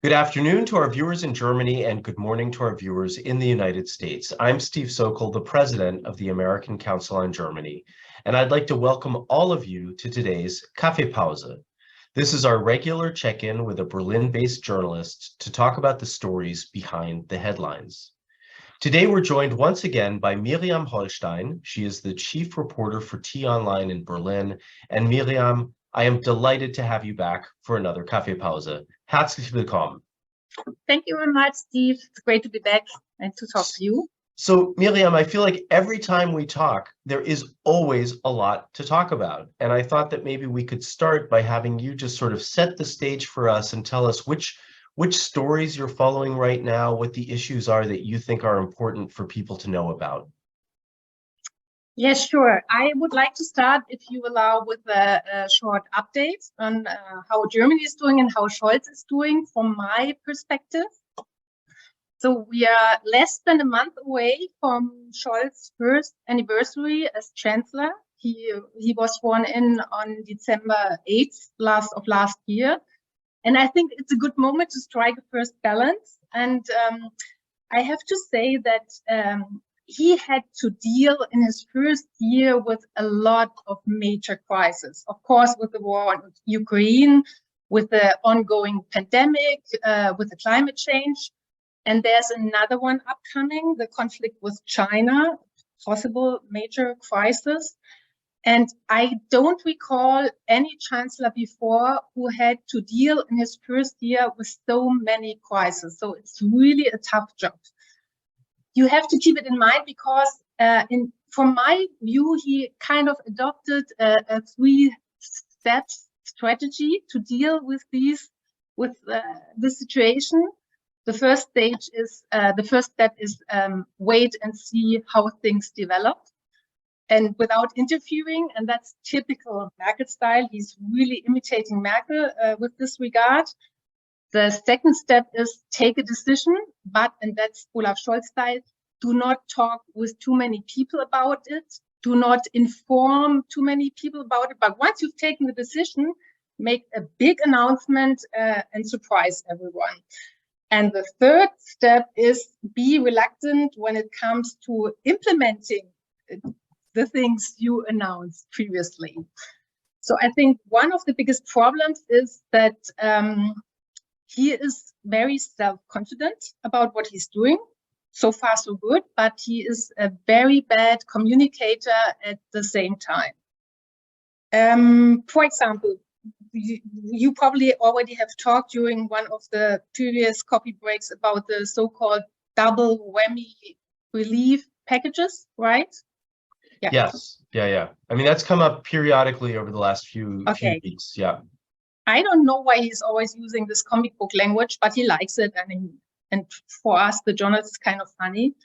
Good afternoon to our viewers in Germany and good morning to our viewers in the United States. I'm Steve Sokol, the president of the American Council on Germany, and I'd like to welcome all of you to today's Kaffeepause. This is our regular check-in with a Berlin-based journalist to talk about the stories behind the headlines. Today, we're joined once again by Miriam Hollstein. She is the chief reporter for T-Online in Berlin. And Miriam, I am delighted to have you back for another Kaffeepause. Herzlich willkommen. Thank you very much, Steve. It's great to be back and to talk to you. So, Miriam, I feel like every time we talk, there is always a lot to talk about. And I thought that maybe we could start by having you just sort of set the stage for us and tell us which stories you're following right now, what the issues are that you think are important for people to know about. Yes, sure. I would like to start, if you allow, with a short update on how Germany is doing and how Scholz is doing from my perspective. So we are less than a month away from Scholz's first anniversary as Chancellor. He was sworn in on December 8th of last year. And I think it's a good moment to strike a first balance. And I have to say that he had to deal in his first year with a lot of major crises. Of course, with the war in Ukraine, with the ongoing pandemic, with the climate change. And there's another one upcoming, the conflict with China, possible major crisis. And I don't recall any chancellor before who had to deal in his first year with so many crises. So it's really a tough job. You have to keep it in mind because from my view, he kind of adopted a three-step strategy to deal with the situation. The first step is wait and see how things develop. And without interfering, and that's typical Merkel style, he's really imitating Merkel with this regard. The second step is take a decision, and that's Olaf Scholz style, do not talk with too many people about it, do not inform too many people about it, but once you've taken the decision, make a big announcement and surprise everyone. And the third step is be reluctant when it comes to implementing the things you announced previously. So I think one of the biggest problems is that he is very self-confident about what he's doing. So far, so good, but he is a very bad communicator at the same time. For example, you probably already have talked during one of the previous coffee breaks about the so-called double whammy relief packages, right? Yeah. Yes. Yeah. I mean, that's come up periodically over the last few weeks. Yeah. I don't know why he's always using this comic book language, but he likes it. I mean, and for us, the journalists, it's kind of funny.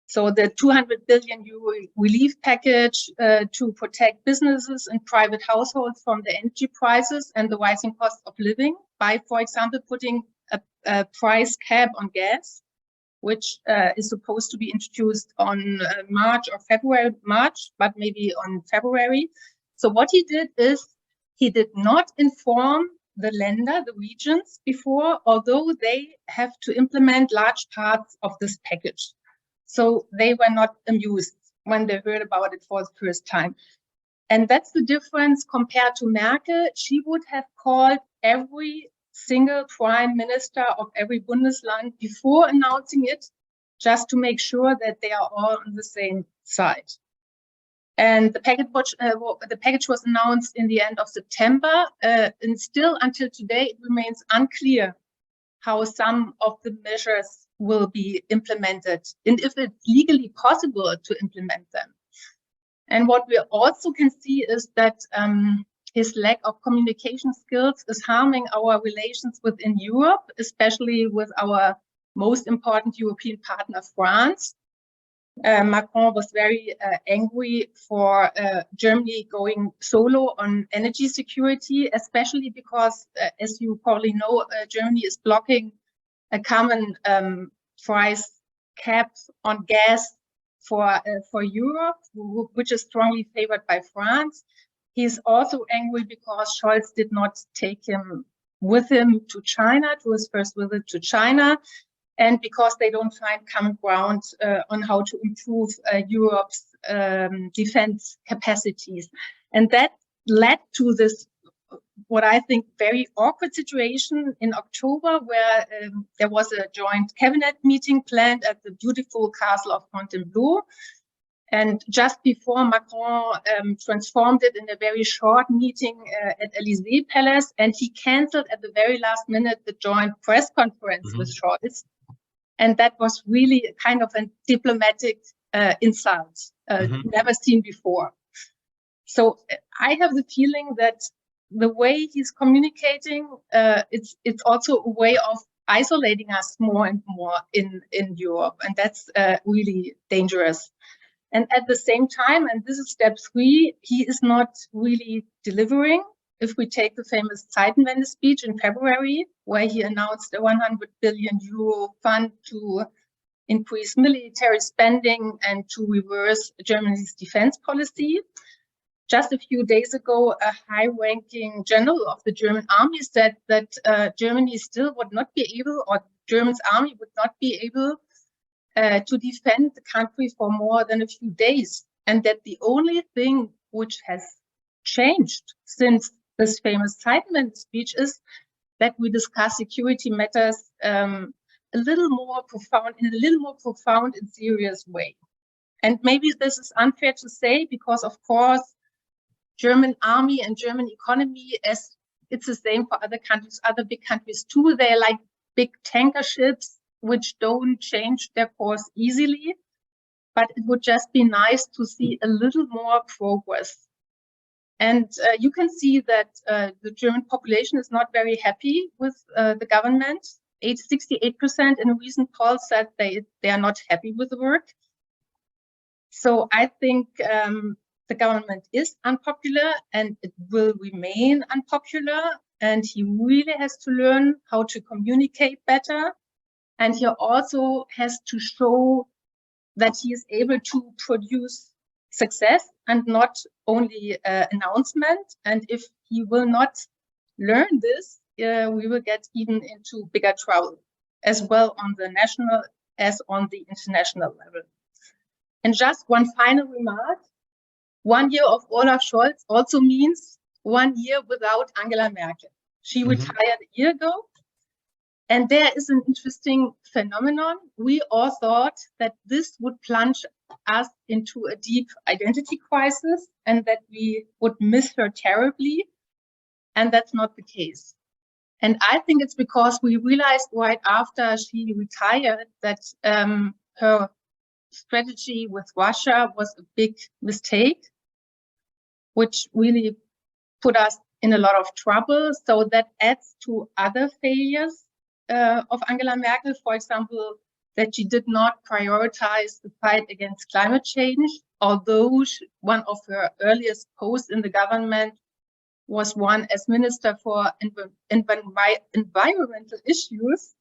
So the 200 billion euro relief package to protect businesses and private households from the energy prices and the rising cost of living by, for example, putting a price cap on gas, which is supposed to be introduced on March, but maybe on February. So what he did is he did not inform the regions before, although they have to implement large parts of this package. So they were not amused when they heard about it for the first time. And that's the difference compared to Merkel. She would have called every single prime minister of every Bundesland before announcing it, just to make sure that they are all on the same side. And the package was announced in the end of September, and still until today, it remains unclear how some of the measures will be implemented and if it's legally possible to implement them. And what we also can see is that his lack of communication skills is harming our relations within Europe, especially with our most important European partner, France. Macron was very angry for Germany going solo on energy security, especially because, as you probably know, Germany is blocking a common price cap on gas for Europe, which is strongly favored by France. He's also angry because Scholz did not take him with him to China, to his first visit to China, and because they don't find common ground on how to improve Europe's defense capacities. And that led to this, what I think, very awkward situation in October, where there was a joint cabinet meeting planned at the beautiful castle of Fontainebleau. And just before, Macron transformed it in a very short meeting at Élysée Palace, and he canceled at the very last minute the joint press conference with Scholz. And that was really kind of a diplomatic insult, never seen before. So I have the feeling that the way he's communicating, it's also a way of isolating us more and more in Europe, and that's really dangerous. And at the same time, and this is step 3, he is not really delivering. If we take the famous Zeitenwende speech in February, where he announced a 100 billion euro fund to increase military spending and to reverse Germany's defense policy. Just a few days ago, a high-ranking general of the German army said that Germany still would not be able, or German's army would not be able to defend the country for more than a few days. And that the only thing which has changed since this famous Zeitenwende speech is that we discuss security matters a little more profound, in a little more profound and serious way. And maybe this is unfair to say, because of course, German army and German economy, as it's the same for other countries, other big countries too, they're like big tanker ships which don't change their course easily. But it would just be nice to see a little more progress. And you can see that the German population is not very happy with the government. 68% in a recent poll said they are not happy with the work. So I think the government is unpopular and it will remain unpopular. And he really has to learn how to communicate better. And he also has to show that he is able to produce success and not only announcement. And if he will not learn this, we will get even into bigger trouble, as well on the national as on the international level. And just one final remark. 1 year of Olaf Scholz also means 1 year without Angela Merkel. She retired a year ago. And there is an interesting phenomenon. We all thought that this would plunge us into a deep identity crisis and that we would miss her terribly. And that's not the case. And I think it's because we realized right after she retired that her strategy with Russia was a big mistake, which really put us in a lot of trouble. So that adds to other failures of Angela Merkel, for example, that she did not prioritize the fight against climate change, although one of her earliest posts in the government was one as Minister for Environmental Issues.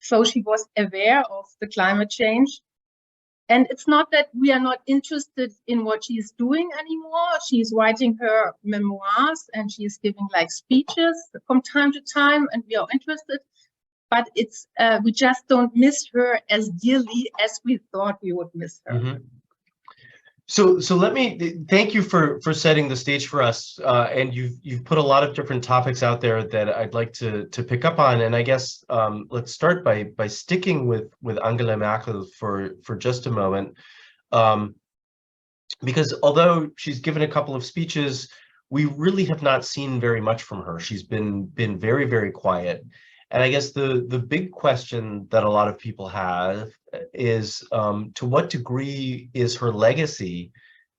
So she was aware of the climate change. And it's not that we are not interested in what she's doing anymore. She's writing her memoirs and she's giving like speeches from time to time, and we are interested. But it's we just don't miss her as dearly as we thought we would miss her. So let me thank you for setting the stage for us, and you've put a lot of different topics out there that I'd like to pick up on, and I guess let's start by sticking with Angela Merkel for just a moment, because although she's given a couple of speeches, we really have not seen very much from her. She's been very, very quiet. And I guess the big question that a lot of people have is to what degree is her legacy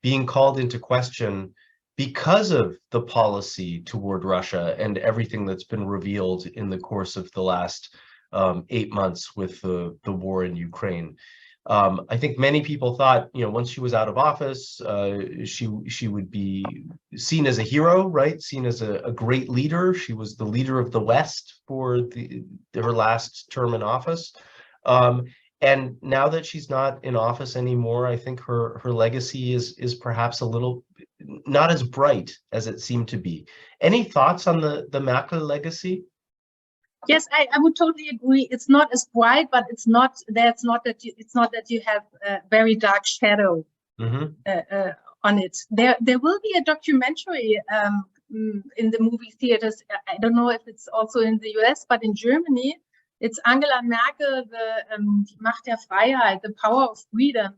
being called into question because of the policy toward Russia and everything that's been revealed in the course of the last 8 months with the war in Ukraine. I think many people thought, once she was out of office, she would be seen as a hero, right? Seen as a great leader. She was the leader of the West for her last term in office. And now that she's not in office anymore, I think her legacy is perhaps a little not as bright as it seemed to be. Any thoughts on the Merkel legacy? Yes, I would totally agree. It's not as bright, but it's not that you have a very dark shadow on it. There will be a documentary in the movie theaters. I don't know if it's also in the US, but in Germany, it's Angela Merkel, Die Macht der Freiheit, the power of freedom,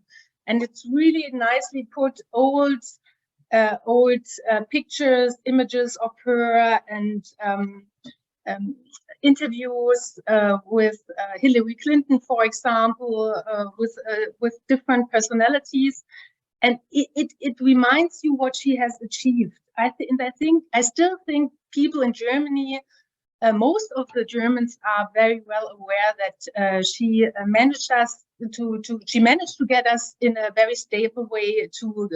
and it's really nicely put. Old pictures, images of her, and interviews with Hillary Clinton, for example, with different personalities, and it reminds you what she has achieved. I still think people in Germany, most of the Germans are very well aware that she managed to get us in a very stable way to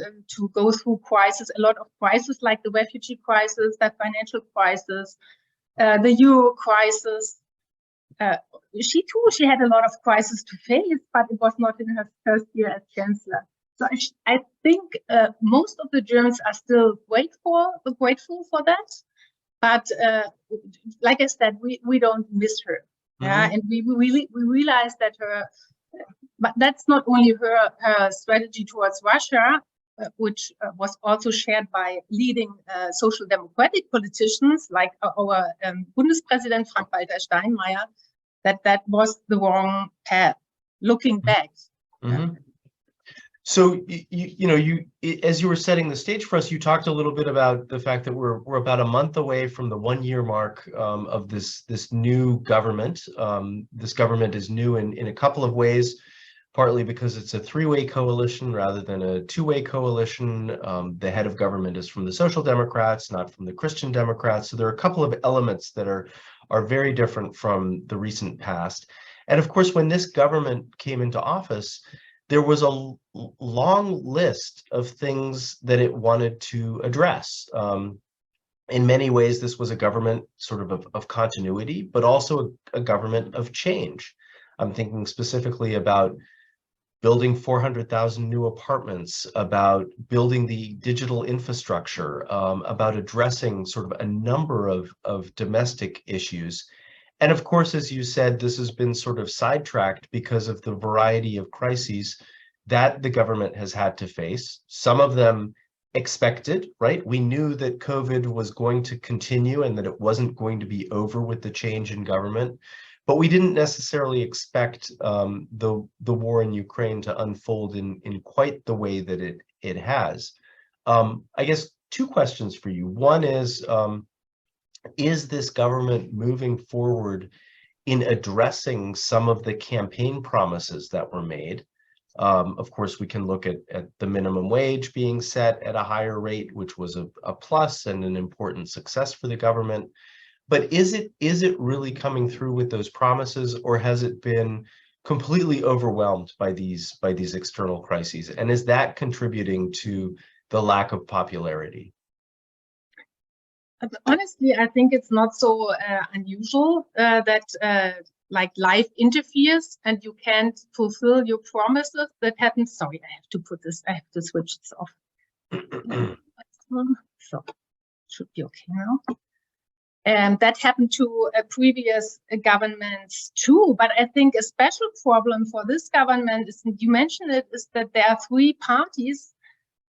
go through crisis, a lot of crises like the refugee crisis, the financial crisis, the euro crisis. She had a lot of crises to face, but it was not in her first year as chancellor. So I think most of the Germans are still grateful for that. But like I said, we don't miss her. Yeah, and we realize that but that's not only her strategy towards Russia, which was also shared by leading social democratic politicians like our Bundespräsident Frank-Walter Steinmeier, that was the wrong path. Looking back. So as you were setting the stage for us, you talked a little bit about the fact that we're about a month away from the 1-year mark of this new government. This government is new in a couple of ways, partly because it's a 3-way coalition rather than a 2-way coalition. The head of government is from the Social Democrats, not from the Christian Democrats. So there are a couple of elements that are very different from the recent past. And of course, when this government came into office, there was a long list of things that it wanted to address. In many ways, this was a government sort of continuity, but also a government of change. I'm thinking specifically about building 400,000 new apartments, about building the digital infrastructure, about addressing sort of a number of domestic issues. And of course, as you said, this has been sort of sidetracked because of the variety of crises that the government has had to face. Some of them expected, right? We knew that COVID was going to continue and that it wasn't going to be over with the change in government, but we didn't necessarily expect the war in Ukraine to unfold in quite the way that it has. I guess 2 questions for you. One is this government moving forward in addressing some of the campaign promises that were made? Of course, we can look at the minimum wage being set at a higher rate, which was a plus and an important success for the government. But is it really coming through with those promises, or has it been completely overwhelmed by these external crises? And is that contributing to the lack of popularity? Honestly, I think it's not so unusual that like life interferes and you can't fulfill your promises. That happens. Sorry, I have to switch this off. So should be okay now. And that happened to previous governments too. But I think a special problem for this government is, you mentioned it, is that there are 3 parties,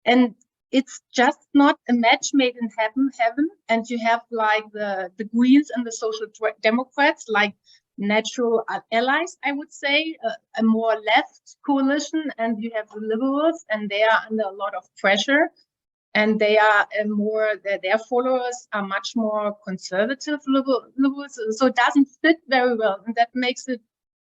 and it's just not a match made in heaven. And you have like the Greens and the Social Democrats, like natural allies, I would say, a more left coalition, and you have the Liberals, and they are under a lot of pressure. And they are their followers are much more conservative liberals. So it doesn't fit very well. And that makes it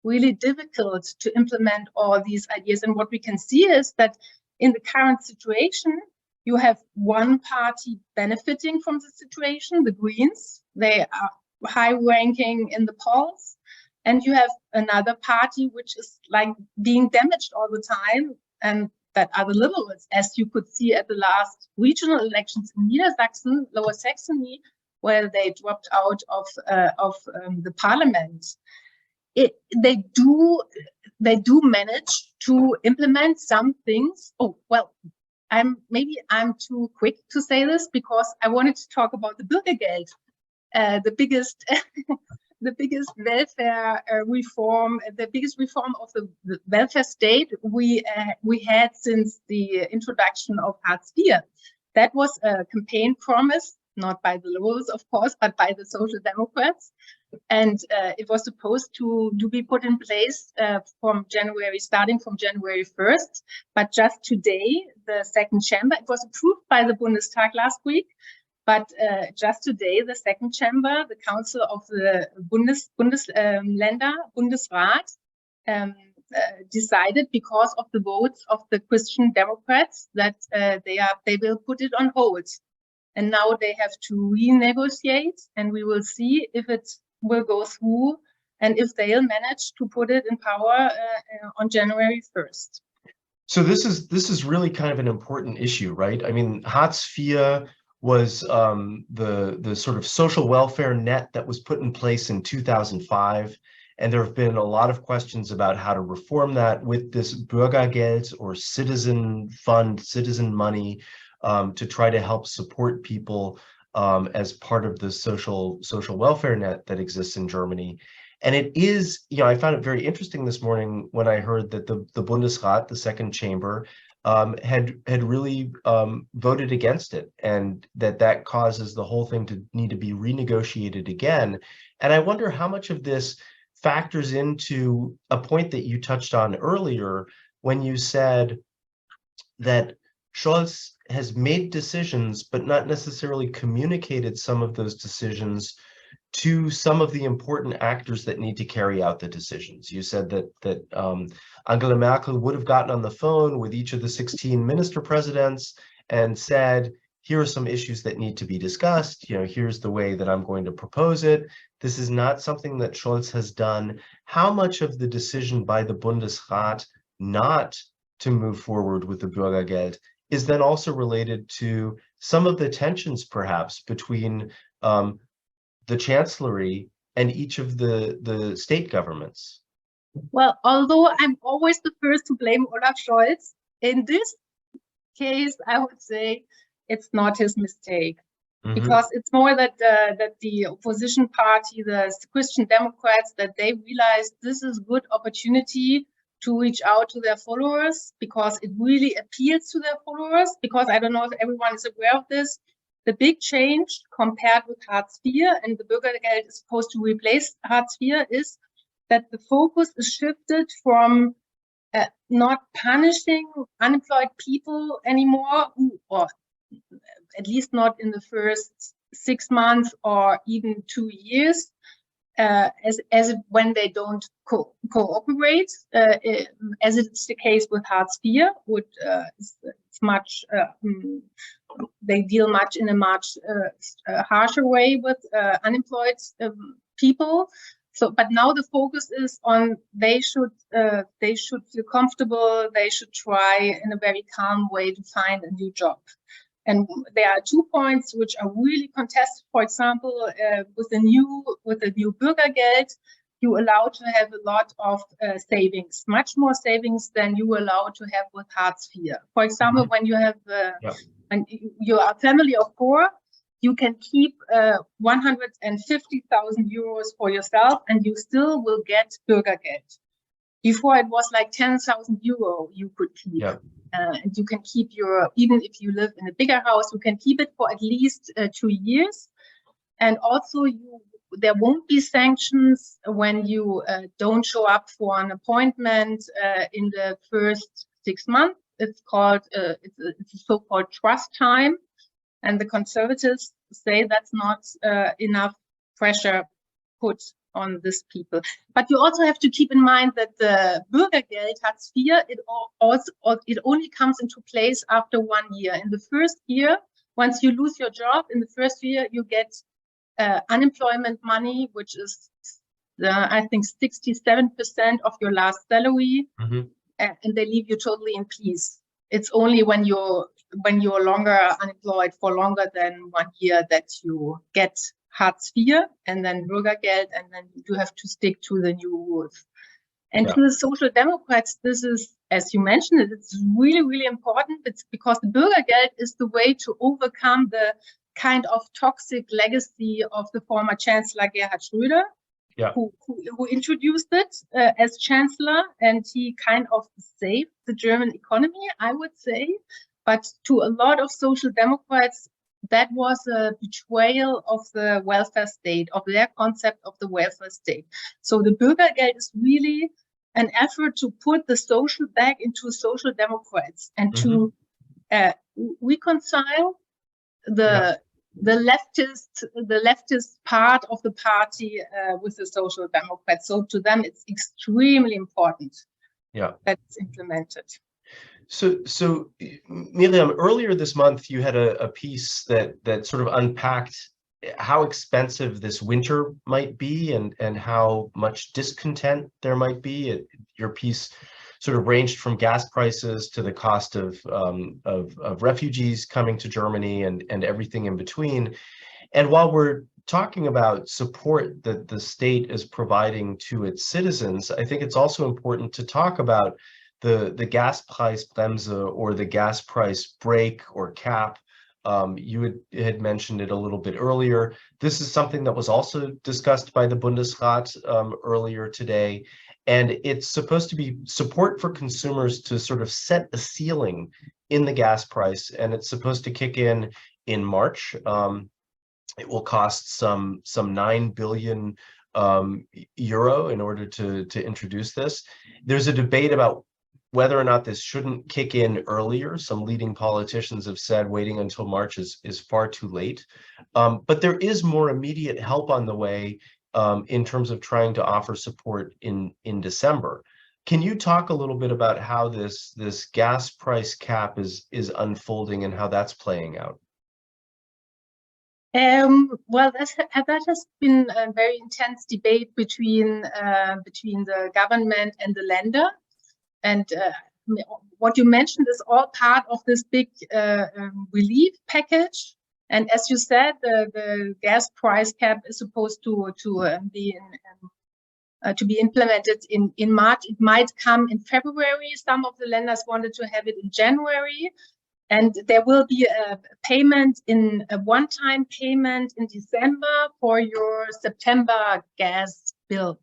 really difficult to implement all these ideas. And what we can see is that in the current situation, you have one party benefiting from the situation, the Greens. They are high ranking in the polls. And you have another party which is like being damaged all the time, and that are the Liberals, as you could see at the last regional elections in Niedersachsen, Lower Saxony, where they dropped out of the parliament. They do manage to implement some things. Oh, well, maybe I'm too quick to say this, because I wanted to talk about the Bürgergeld, the biggest the biggest welfare reform, the biggest reform of the welfare state we had since the introduction of Hartz IV. That was a campaign promise, not by the Liberals, of course, but by the Social Democrats. And it was supposed to be put in place starting from January 1st. But just today, the second chamber, it was approved by the Bundestag last week. But just today, the second chamber, the Council of the Bundesrat, decided, because of the votes of the Christian Democrats, that they will put it on hold. And now they have to renegotiate, and we will see if it will go through and if they'll manage to put it in power on January 1st. So this is really kind of an important issue, right? I mean, Hartz IV was the sort of social welfare net that was put in place in 2005. And there have been a lot of questions about how to reform that with this Bürgergeld or citizen fund, citizen money, to try to help support people as part of the social welfare net that exists in Germany. And it is, I found it very interesting this morning when I heard that the Bundesrat, the second chamber, had really voted against it, and that causes the whole thing to need to be renegotiated again. And I wonder how much of this factors into a point that you touched on earlier when you said that Scholz has made decisions, but not necessarily communicated some of those decisions to some of the important actors that need to carry out the decisions. You said that Angela Merkel would have gotten on the phone with each of the 16 minister presidents and said, here are some issues that need to be discussed. Here's the way that I'm going to propose it. This is not something that Scholz has done. How much of the decision by the Bundesrat not to move forward with the Bürgergeld is then also related to some of the tensions, perhaps, between the Chancellery and each of the state governments? Well, although I'm always the first to blame Olaf Scholz, in this case, I would say it's not his mistake, because it's more that the opposition party, the Christian Democrats, that they realized this is a good opportunity to reach out to their followers, because it really appeals to their followers. Because I don't know if everyone is aware of this, the big change compared with Hartz IV, and the Bürgergeld is supposed to replace Hartz IV, is that the focus is shifted from not punishing unemployed people anymore, or at least not in the first 6 months or even 2 years, as when they don't cooperate, as it's the case with Hartz IV, which it's much they deal much in a much harsher way with unemployed people. So, but now the focus is on they should feel comfortable. They should try in a very calm way to find a new job. And there are 2 points which are really contested. For example, with the new Bürgergeld, you allow to have a lot of savings, much more savings than you allow to have with Hartz IV. For example, when you have when you are a family of 4, you can keep 150,000 euros for yourself, and you still will get Bürgergeld. Before it was like 10,000 euro you could keep. And you can keep even if you live in a bigger house, you can keep it for at least 2 years. And also there won't be sanctions when you don't show up for an appointment in the first 6 months. It's called, it's a so-called trust time. And the conservatives say that's not enough pressure put on these people. But you also have to keep in mind that the Bürgergeld, Hartz IV, it only comes into place after 1 year. In the first year, once you lose your job, in the first year, you get unemployment money, which is, I think, 67% of your last salary, and they leave you totally in peace. It's only when you're longer unemployed for longer than 1 year that you get Hartz IV and then Bürgergeld, and then you have to stick to the new rules. And to the Social Democrats, this is, as you mentioned, it's really, really important. It's because the Bürgergeld is the way to overcome the kind of toxic legacy of the former Chancellor Gerhard Schröder, Yeah. who introduced it as chancellor, and he kind of saved the German economy, I would say. But to a lot of social democrats, that was a betrayal of the welfare state, of their concept of the welfare state. So the Bürgergeld is really an effort to put the social back into social democrats and to reconcile the leftist part of the party with the social democrats. So to them, it's extremely important that it's implemented. So Miriam, earlier this month, you had a piece that sort of unpacked how expensive this winter might be and how much discontent there might be. Your piece sort of ranged from gas prices to the cost of refugees coming to Germany and everything in between. And while we're talking about support that the state is providing to its citizens, I think it's also important to talk about the Gaspreisbremse, or the gas price brake or cap. You had mentioned it a little bit earlier. This is something that was also discussed by the Bundesrat earlier today, and it's supposed to be support for consumers to sort of set a ceiling in the gas price, and it's supposed to kick in March. It will cost some 9 billion euro in order to introduce this. There's a debate about whether or not this shouldn't kick in earlier. Some leading politicians have said waiting until March is far too late. But there is more immediate help on the way in terms of trying to offer support in December. Can you talk a little bit about how this gas price cap is unfolding and how that's playing out? Well, that has been a very intense debate between the government and the Länder. And what you mentioned is all part of this big relief package. And as you said, the gas price cap is supposed to be implemented in March. It might come in February. Some of the Länder wanted to have it in January. And there will be a one-time payment in December for your September gas bill.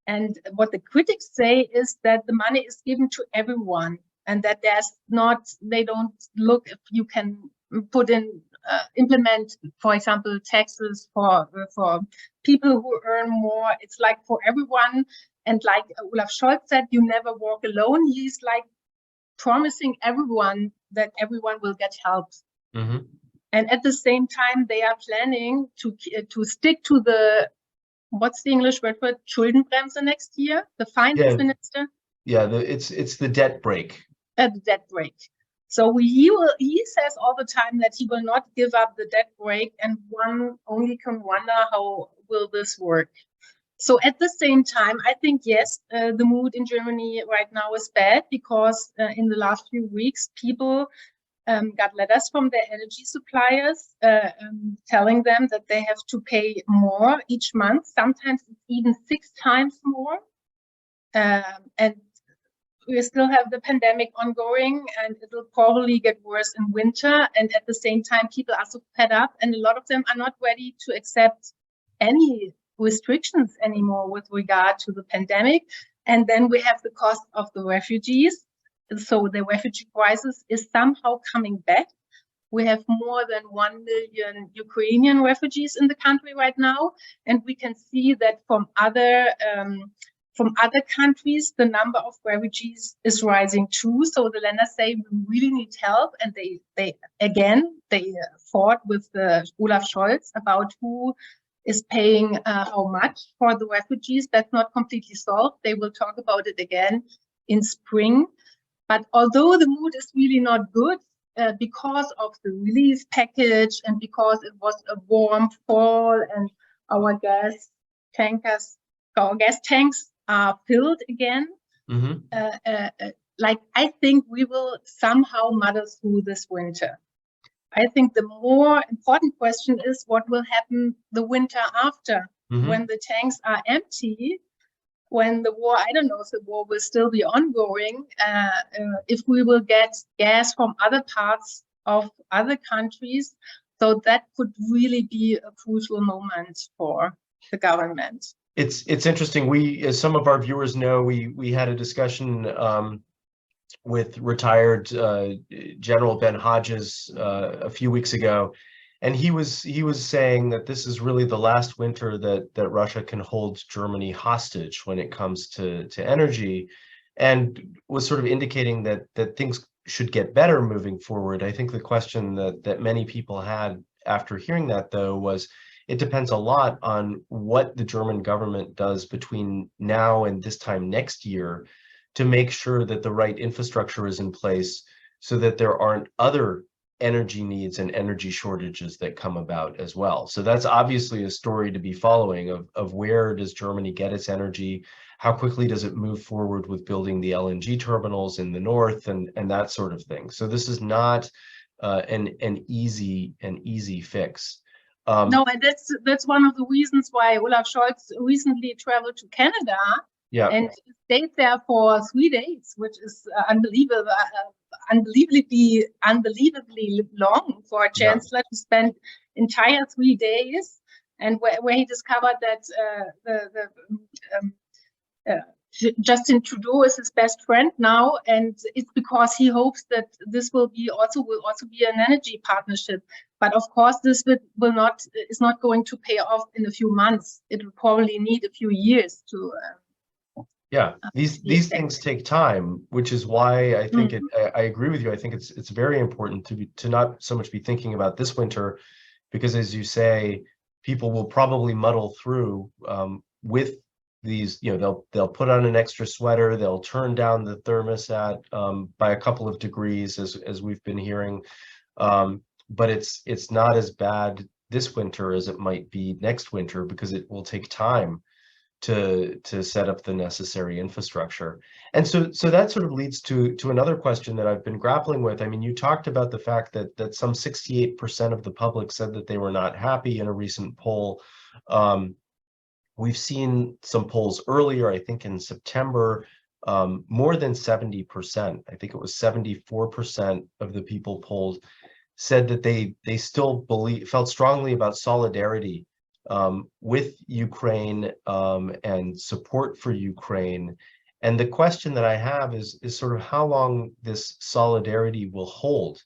And what the critics say is that the money is given to everyone, and that they don't look if you can implement, for example, taxes for people who earn more. It's like for everyone. And like Olaf Scholz said, you never walk alone. He's like promising everyone that everyone will get help. Mm-hmm. And at the same time, they are planning to stick to the, what's the English word for it? Schuldenbremse next year, the finance minister. Yeah, it's the debt brake. The debt brake. So he says all the time that he will not give up the debt brake, and one only can wonder how will this work. So at the same time, I think, yes, the mood in Germany right now is bad because in the last few weeks, people got letters from their energy suppliers telling them that they have to pay more each month. Sometimes it's even 6 times more. And we still have the pandemic ongoing, and it will probably get worse in winter. And at the same time, people are so fed up, and a lot of them are not ready to accept any restrictions anymore with regard to the pandemic. And then we have the cost of the refugees. So the refugee crisis is somehow coming back. We have more than 1 million Ukrainian refugees in the country right now, and we can see that from other countries, the number of refugees is rising too. So the Länder say we really need help, and they fought with Olaf Scholz about who is paying how much for the refugees. That's not completely solved. They will talk about it again in spring. But although the mood is really not good because of the relief package and because it was a warm fall and our gas tanks are filled again, I think we will somehow muddle through this winter. I think the more important question is what will happen the winter after, when the tanks are empty, when the war, I don't know if the war will still be ongoing, if we will get gas from other parts of other countries. So that could really be a crucial moment for the government. It's interesting. We, as some of our viewers know, we had a discussion with retired General Ben Hodges a few weeks ago, and he was saying that this is really the last winter that Russia can hold Germany hostage when it comes to energy, and was sort of indicating that things should get better moving forward. I think the question that many people had after hearing that, though, was it depends a lot on what the German government does between now and this time next year to make sure that the right infrastructure is in place so that there aren't other energy needs and energy shortages that come about as well. So that's obviously a story to be following of where does Germany get its energy? How quickly does it move forward with building the LNG terminals in the north and that sort of thing? So this is not an easy fix. No, and that's one of the reasons why Olaf Scholz recently traveled to Canada Yeah. and stayed there for 3 days, which is unbelievable, unbelievably long for a chancellor to spend entire 3 days, and where he discovered that Justin Trudeau is his best friend now, and it's because he hopes that this will also be an energy partnership. But of course, this is not going to pay off in a few months. It will probably need a few years to. These things take time, which is why I think I agree with you. I think it's very important to not so much be thinking about this winter, because as you say, people will probably muddle through with these, they'll put on an extra sweater, they'll turn down the thermostat by a couple of degrees as we've been hearing. But it's not as bad this winter as it might be next winter, because it will take time to set up the necessary infrastructure. And so that sort of leads to another question that I've been grappling with. I mean, you talked about the fact that some 68% of the public said that they were not happy in a recent poll. We've seen some polls earlier, I think in September, more than 70%, I think it was 74% of the people polled said that they still felt strongly about solidarity with Ukraine and support for Ukraine. And the question that I have is sort of how long this solidarity will hold.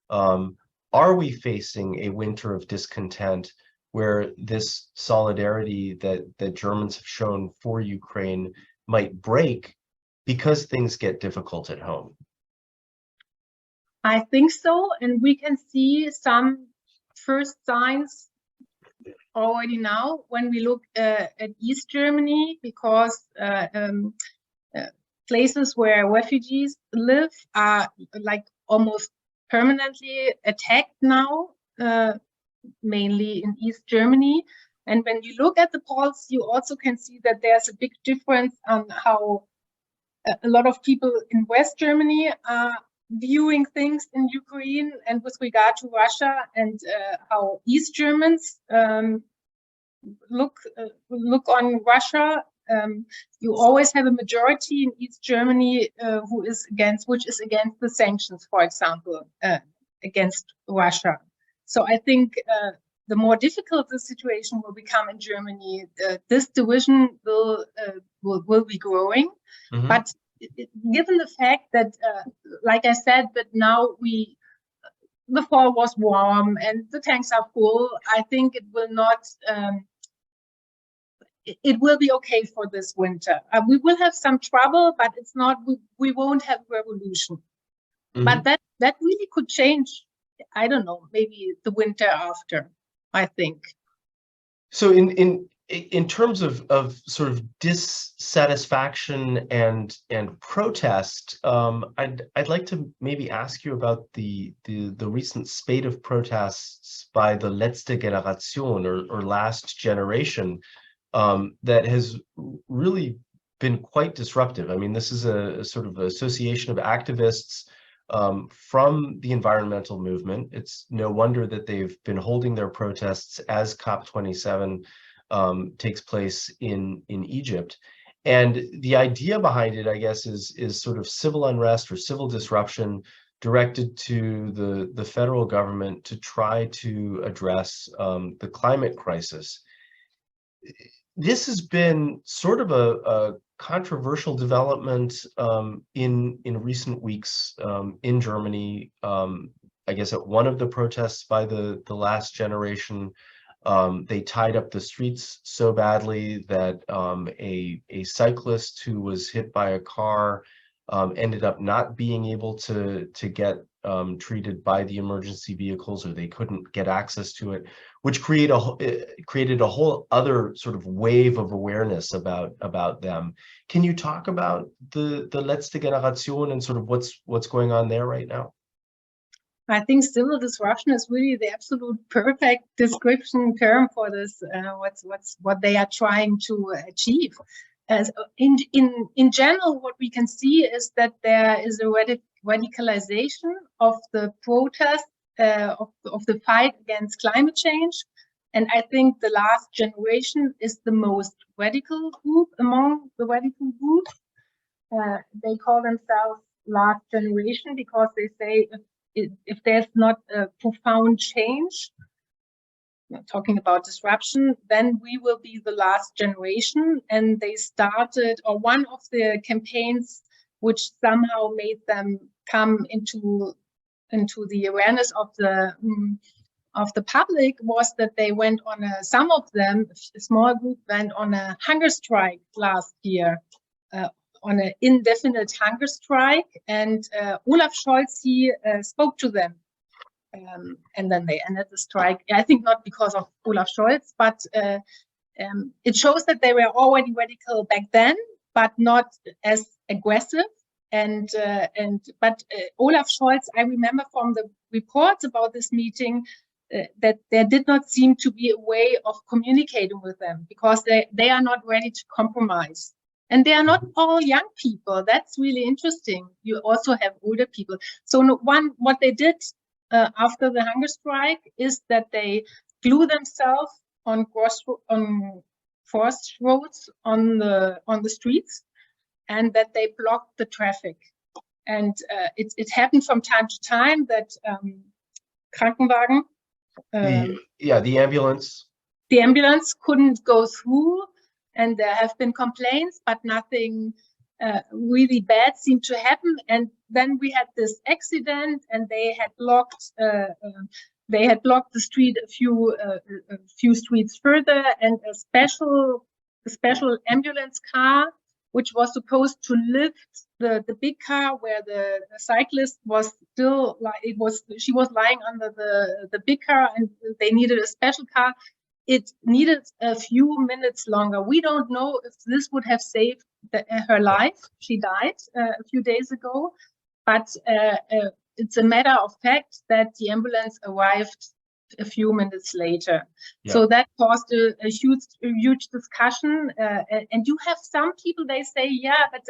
Are we facing a winter of discontent where this solidarity that Germans have shown for Ukraine might break because things get difficult at home? I think so, and we can see some first signs already now when we look at East Germany, because places where refugees live are like almost permanently attacked now, mainly in East Germany. And when you look at the polls, you also can see that there's a big difference on how a lot of people in West Germany are viewing things in Ukraine and with regard to Russia, and how East Germans look on Russia. You always have a majority in East Germany which is against the sanctions, for example, against Russia. So I think the more difficult the situation will become in Germany, this division will be growing. Mm-hmm. But given the fact that, like I said, that now the fall was warm and the tanks are full, I think it will not. It will be okay for this winter. We will have some trouble, but it's not. We won't have revolution. Mm-hmm. But that really could change. I don't know. Maybe the winter after, I think. So in terms of sort of dissatisfaction and protest, I'd like to maybe ask you about the recent spate of protests by the Letzte Generation, or last generation, that has really been quite disruptive. I mean, this is a sort of association of activists from the environmental movement. It's no wonder that they've been holding their protests as COP27 takes place in Egypt. And the idea behind it, I guess, is sort of civil unrest or civil disruption directed to the federal government to try to address the climate crisis. this has been sort of a controversial development in recent weeks in Germany. I guess at one of the protests by the last generation, they tied up the streets so badly that a cyclist who was hit by a car ended up not being able to get treated by the emergency vehicles, or they couldn't get access to it, which created a whole other sort of wave of awareness about them. Can you talk about the letzte Generation and sort of what's going on there right now? I think civil disruption is really the absolute perfect description term for this. What they are trying to achieve. As in general, what we can see is that there is a radicalization of the protest of the fight against climate change, and I think the last generation is the most radical group among the radical groups. They call themselves last generation because they say if there's not a profound change, talking about disruption, then we will be the last generation. And they started, or one of the campaigns which somehow made them come into the awareness of the public was that they went on some of them, a small group, went on a hunger strike last year, on an indefinite hunger strike, and Olaf Scholz, he spoke to them, and then they ended the strike. I think not because of Olaf Scholz, but it shows that they were already radical back then, but not as aggressive. But Olaf Scholz, I remember from the reports about this meeting that there did not seem to be a way of communicating with them because they are not ready to compromise. And they are not all young people. That's really interesting. You also have older people. So what they did after the hunger strike is that they glue themselves on forced roads on the streets, and that they blocked the traffic. And it happened from time to time that Krankenwagen, the ambulance. The ambulance couldn't go through. And there have been complaints, but nothing really bad seemed to happen. And then we had this accident, and they had blocked the street a few streets further, and a special ambulance car, which was supposed to lift the big car where the cyclist was still, she was lying under the big car, and they needed a special car. It needed a few minutes longer. We don't know if this would have saved her life. She died a few days ago, but it's a matter of fact that the ambulance arrived a few minutes later. Yeah. So that caused a huge discussion. And you have some people, they say, yeah, but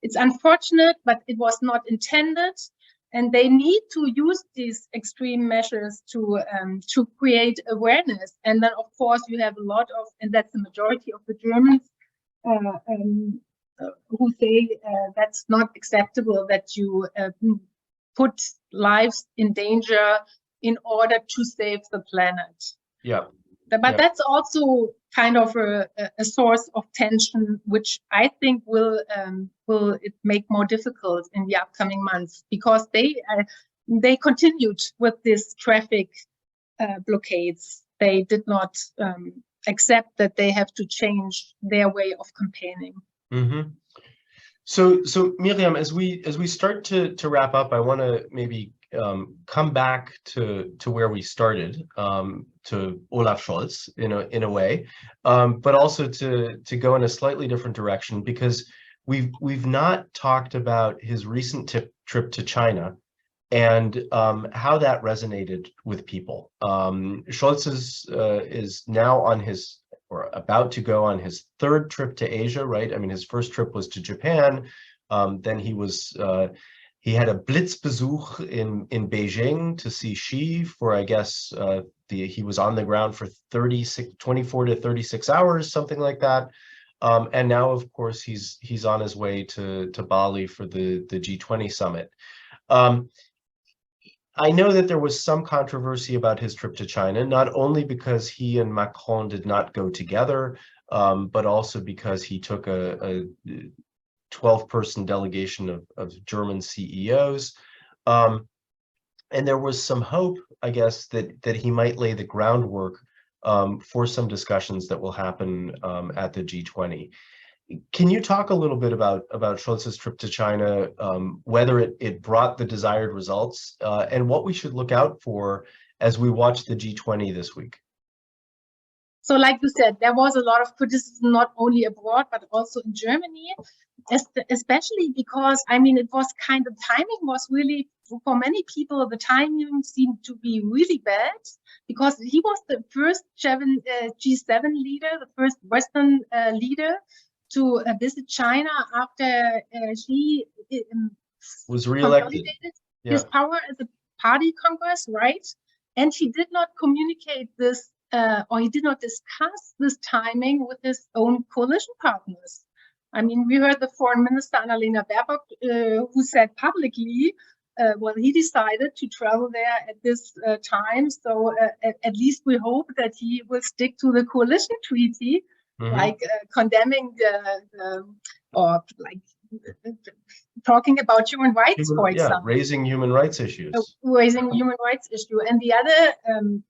it's unfortunate, but it was not intended. And they need to use these extreme measures to create awareness. And then, of course, you have a lot of, and that's the majority of the Germans who say that's not acceptable, that you put lives in danger in order to save the planet. Yeah. But that's also kind of a source of tension, which I think will it make more difficult in the upcoming months, because they continued with this traffic blockades. They did not accept that they have to change their way of campaigning. Mm-hmm. So Miriam, as we start to wrap up, I want to maybe come back to where we started, to Olaf Scholz in a way, but also to go in a slightly different direction, because we've not talked about his recent trip to China and how that resonated with people. Scholz is now on his, or about to go on his third trip to Asia, right? I mean, his first trip was to Japan. Then he had a Blitzbesuch in Beijing to see Xi for, I guess, he was on the ground for 24 to 36 hours, something like that. And now, of course, he's on his way to Bali for the G20 summit. I know that there was some controversy about his trip to China, not only because he and Macron did not go together, but also because he took a 12-person delegation of German CEOs. And there was some hope, I guess, that he might lay the groundwork for some discussions that will happen at the G20. Can you talk a little bit about Scholz's trip to China, whether it brought the desired results, and what we should look out for as we watch the G20 this week? So like you said, there was a lot of criticism, not only abroad, but also in Germany, especially because, I mean, it was kind of timing was really, for many people, the timing seemed to be really bad because he was the first G7 leader, the first Western leader to visit China after he was reelected. His power as a party congress, right? And he did not communicate this, or he did not discuss this timing with his own coalition partners. I mean, we heard the foreign minister, Annalena Baerbock, who said publicly, well, he decided to travel there at this time. So at least we hope that he will stick to the coalition treaty, like condemning or like talking about human rights, for example. Raising human rights issues. Raising human rights issue. And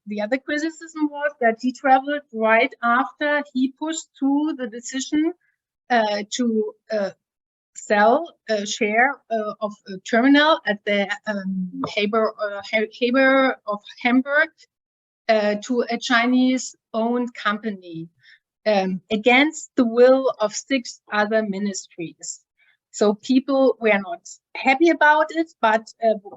the other criticism was that he traveled right after he pushed through the decision to sell a share of a terminal at the Haber of Hamburg to a Chinese-owned company against the will of 6 other ministries. So people were not happy about it, but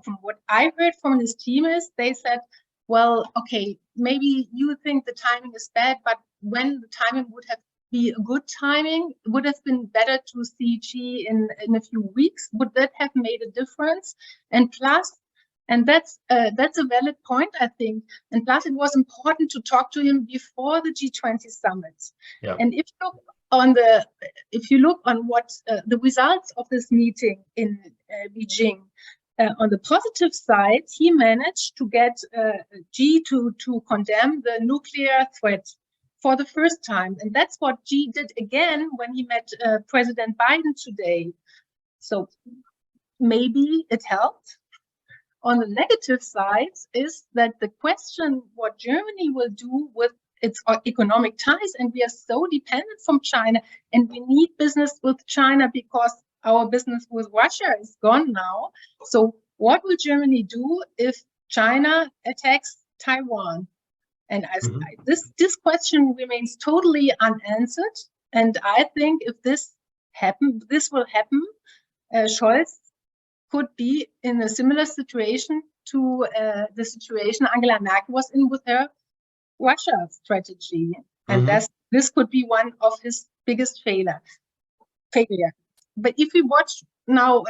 from what I heard from his team is they said, well, okay, maybe you think the timing is bad, but when the timing would have be a good timing, it would have been better to see Xi in a few weeks. Would that have made a difference? And plus, and that's a valid point, I think. And plus, it was important to talk to him before the G20 summit. Yeah. And if you look on what the results of this meeting in Beijing, on the positive side, he managed to get Xi to condemn the nuclear threat for the first time. And that's what Xi did again when he met President Biden today. So maybe it helped. On the negative side is that the question what Germany will do with its economic ties, and we are so dependent from China, and we need business with China because our business with Russia is gone now. So what will Germany do if China attacks Taiwan? And this question remains totally unanswered. And I think if this will happen, Scholz could be in a similar situation to the situation Angela Merkel was in with her Russia strategy. And this could be one of his biggest failure. But if we watch now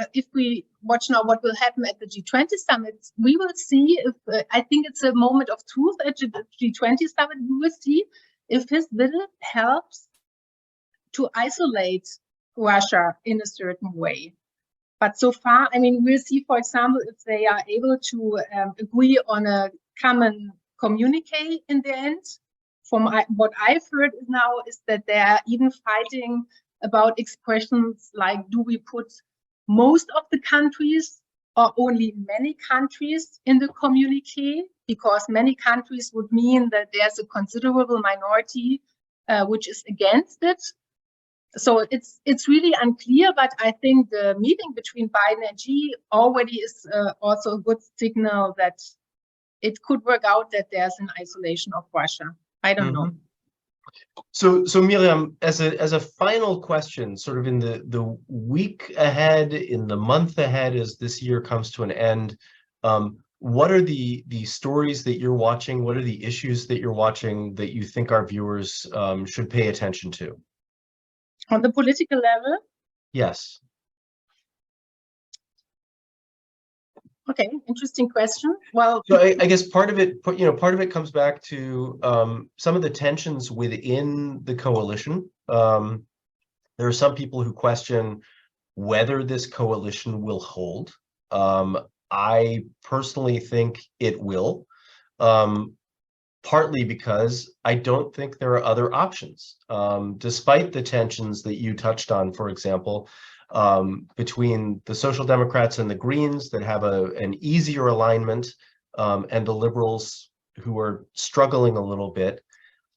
what will happen at the G20 summit, we will see if I think it's a moment of truth at the G20 summit. We will see if his visit helps to isolate Russia in a certain way. But so far, I mean, we'll see, for example, if they are able to agree on a common communique in the end. From what I've heard now is that they are even fighting about expressions like, do we put most of the countries or only many countries in the communique? Because many countries would mean that there's a considerable minority which is against it. So it's really unclear, but I think the meeting between Biden and Xi already is also a good signal that it could work out that there's an isolation of Russia. I don't know. So Miriam, as a final question, sort of in the week ahead, in the month ahead, as this year comes to an end, what are the stories that you're watching? What are the issues that you're watching that you think our viewers should pay attention to? On the political level? Yes. Okay, interesting question. Well, so I guess part of it comes back to some of the tensions within the coalition. There are some people who question whether this coalition will hold. I personally think it will. partly because I don't think there are other options. Despite the tensions that you touched on, for example, between the Social Democrats and the Greens that have an easier alignment, and the Liberals who are struggling a little bit,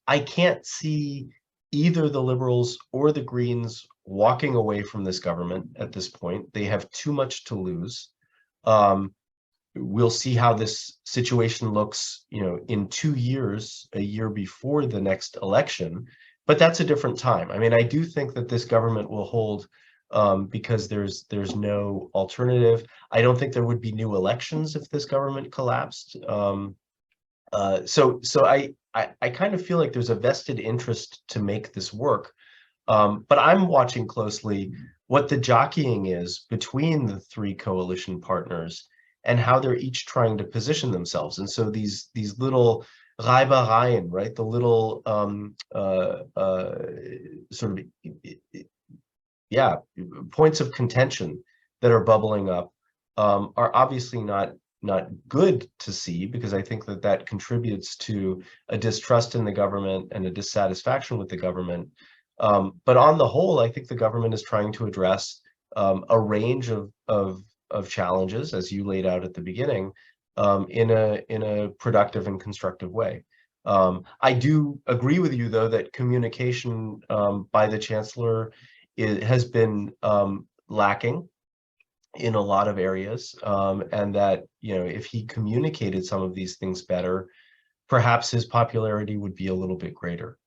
I can't see either the Liberals or the Greens walking away from this government at this point. They have too much to lose. We'll see how this situation looks, in 2 years, a year before the next election, but that's a different time. I mean, I do think that this government will hold, because there's no alternative. I don't think there would be new elections if this government collapsed. So I kind of feel like there's a vested interest to make this work. But I'm watching closely what the jockeying is between the three coalition partners and how they're each trying to position themselves. And so these little Reibereien, right? The little sort of points of contention that are bubbling up are obviously not good to see, because I think that contributes to a distrust in the government and a dissatisfaction with the government. But on the whole, I think the government is trying to address a range of challenges, as you laid out at the beginning, in a productive and constructive way. I do agree with you, though, that communication by the Chancellor has been lacking in a lot of areas, and that, if he communicated some of these things better, perhaps his popularity would be a little bit greater.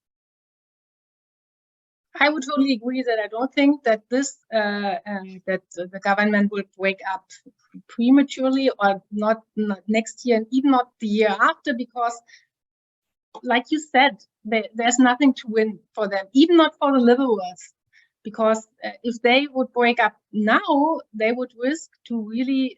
I would totally agree that I don't think that that the government would wake up prematurely, or not next year, and even not the year after, because, like you said, there's nothing to win for them, even not for the Liberals. Because if they would break up now, they would risk to really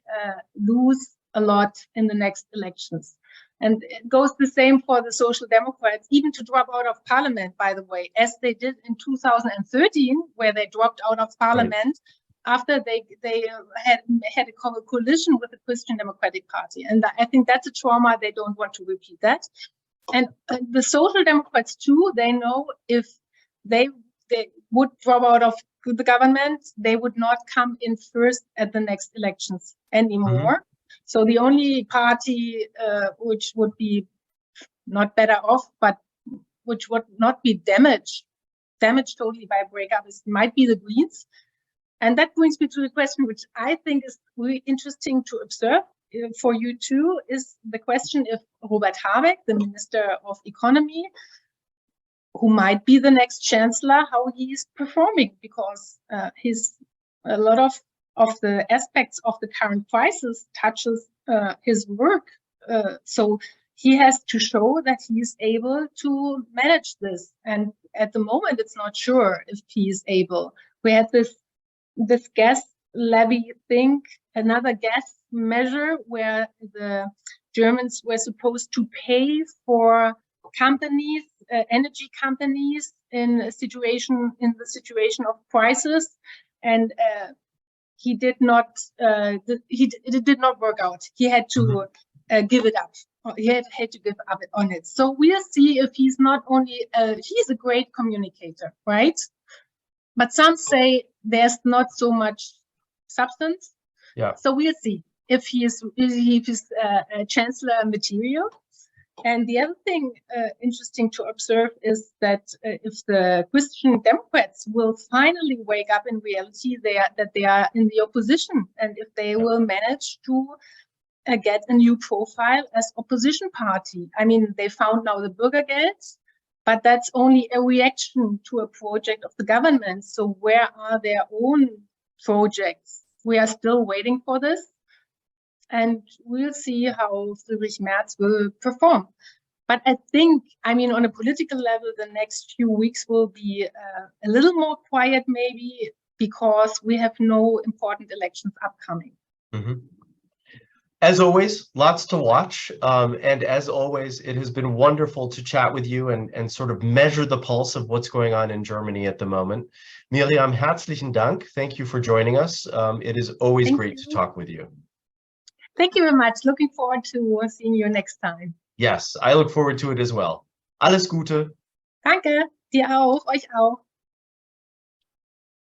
lose a lot in the next elections. And it goes the same for the Social Democrats, even to drop out of parliament, by the way, as they did in 2013, where they dropped out of parliament after they had a coalition with the Christian Democratic Party. And I think that's a trauma. They don't want to repeat that. And the Social Democrats, too, they know if they would drop out of the government, they would not come in first at the next elections anymore. Mm-hmm. So the only party which would be not better off, but which would not be damaged totally by breakup, might be the Greens. And that brings me to the question, which I think is really interesting to observe for you too, is the question if Robert Habeck, the Minister of Economy, who might be the next chancellor, how he is performing, because a lot of the aspects of the current crisis touches his work. So he has to show that he is able to manage this. And at the moment, it's not sure if he is able. We had this gas levy thing, another gas measure where the Germans were supposed to pay for companies, energy companies, in the situation of crisis, and it did not work out. He had to give it up. He had to give up on it. So we'll see if he's not only he's a great communicator, right? But some say there's not so much substance. Yeah. So we'll see if he's chancellor material. And the other thing interesting to observe is that if the Christian Democrats will finally wake up in reality, that they are in the opposition, and if they will manage to get a new profile as opposition party. I mean, they found now the Bürgergeld, but that's only a reaction to a project of the government. So where are their own projects? We are still waiting for this. And we'll see how Friedrich Merz will perform. But I think, on a political level, the next few weeks will be a little more quiet, maybe, because we have no important elections upcoming. Mm-hmm. As always, lots to watch. And as always, it has been wonderful to chat with you and sort of measure the pulse of what's going on in Germany at the moment. Miriam, herzlichen Dank. Thank you for joining us. It is always great to talk with you. Thank you very much. Looking forward to seeing you next time. Yes, I look forward to it as well. Alles Gute. Danke, dir auch, euch auch.